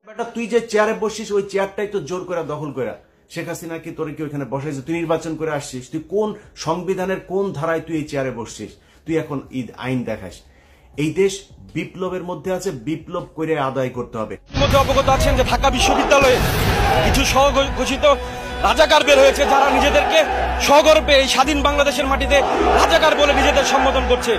তুই যে চেয়ারে বসছিস ওই চেয়ারটাই তো জোর করে দখল করে শেখ হাসিনা কি তোরে কি ওখানে বসাইছে? তুই নির্বাচন করে আসছিস, তুই কোন সংবিধানের কোন ধারায় তুই এই চেয়ারে বসছিস? তুই এখন আইন দেখাস। এই দেশ বিপ্লবের মধ্যে আছে, বিপ্লব করে আদায় করতে হবে। অবগত আছেন যে ঢাকা বিশ্ববিদ্যালয়ে কিছু স্বঘোষিত রাজাকার বের হয়েছে, যারা নিজেদেরকে সগর্বে এই স্বাধীন বাংলাদেশের মাটিতে রাজাকার বলে নিজেদের সম্বোধন করছে।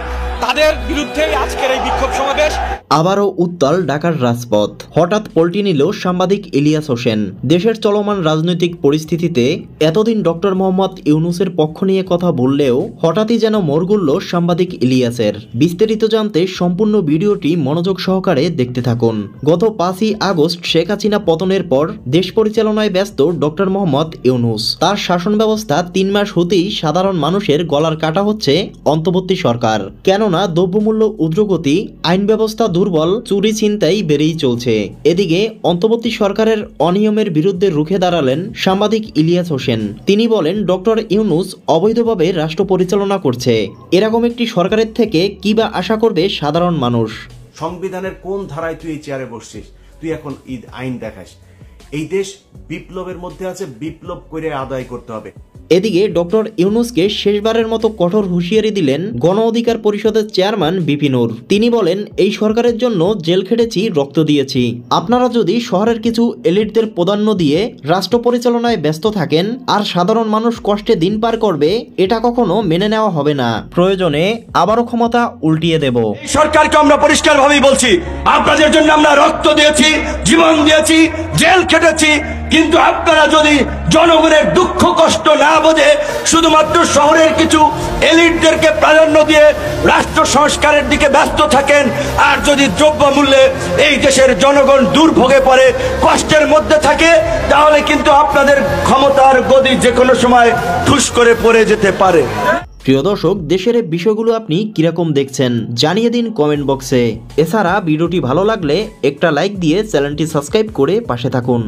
তাদের বিরুদ্ধে আজকের এই বিক্ষোভ সমাবেশ। আবারও উত্তাল ঢাকার রাজপথ। হঠাৎ পল্টি নিল সাংবাদিক ইলিয়াস হোসেন। দেশের চলমান রাজনৈতিক পরিস্থিতিতে এতদিন ডক্টর মোহাম্মদ ইউনূসের পক্ষ নিয়ে কথা বললেও হঠাৎই যেন মোড় ঘুরল সাংবাদিক ইলিয়াসের। বিস্তারিত জানতে সম্পূর্ণ ভিডিওটি মনোযোগ সহকারে দেখতে থাকুন। গত 5ই আগস্ট শেখ হাসিনা পতনের পর দেশ পরিচালনায় ব্যস্ত ডক্টর মোহাম্মদ ইউনূস। তার শাসন ব্যবস্থা 3 মাস হতেই সাধারণ মানুষের গলার কাটা হচ্ছে অন্তর্বর্তী সরকার। কেননা দ্রব্যমূল্য ঊর্ধ্বগতি, আইন ব্যবস্থা দুর্বল, চুরি ছিনতাই বেড়েই চলছে। এদিকে অন্তর্বর্তী সরকারের অনিয়মের বিরুদ্ধে রুখে দাঁড়ালেন সাংবাদিক ইলিয়াস হোসেন। তিনি বলেন, ডক্টর ইউনূস অবৈধভাবে রাষ্ট্র পরিচালনা করছে। এরকম একটি সরকারের থেকে কি বা আশা করবে সাধারণ মানুষ? সংবিধানের কোন ধারায় তুই এই চেয়ারে বসছিস? তুই এখন আইন দেখাস। এই দেশ বিপ্লবের মধ্যে আছে, বিপ্লব করে আদায় করতে হবে। এদিকে ডক্টর ইউনূসকে শেষবারের মতো কঠোর হুঁশিয়ারি দিলেন গণ অধিকার পরিষদের চেয়ারম্যান বিপি নূর। তিনি বলেন, এই সরকারের জন্য জেল খেটেছি, রক্ত দিয়েছি। আপনারা যদি শহরের কিছু এলিটদের প্রাধান্য দিয়ে রাষ্ট্র পরিচালনায় ব্যস্ত থাকেন আর সাধারণ মানুষ কষ্টে দিন পার করবে, এটা কখনো মেনে নেওয়া হবে না। প্রয়োজনে আবারও ক্ষমতা উল্টিয়ে দেব। সরকারকে আমরা পরিষ্কারভাবেই বলছি, আপনাদের জন্য আমরা রক্ত দিয়েছি, জীবন দিয়েছি, জেল খেটেছি। কিন্তু আপনারা যদি জনগণের দুঃখ কষ্ট না বোঝে শুধুমাত্র শহরের কিছু এলিটদেরকে প্রাধান্য দিয়ে রাষ্ট্র সংস্কারের দিকে ব্যস্ত থাকেন, আর যদি দ্রব্যমূল্যে এই দেশের জনগণ দুর্ভোগে পড়ে, কষ্টের মধ্যে থাকে, তাহলে কিন্তু আপনাদের ক্ষমতার গদি যে কোনো সময় ঠুস করে পড়ে যেতে পারে। প্রিয় দর্শক, দেশের এই বিষয়গুলো আপনি কিরকম দেখছেন জানিয়ে দিন কমেন্ট বক্সে। এছাড়া ভিডিওটি ভালো লাগলে একটা লাইক দিয়ে চ্যানেলটি সাবস্ক্রাইব করে পাশে থাকুন।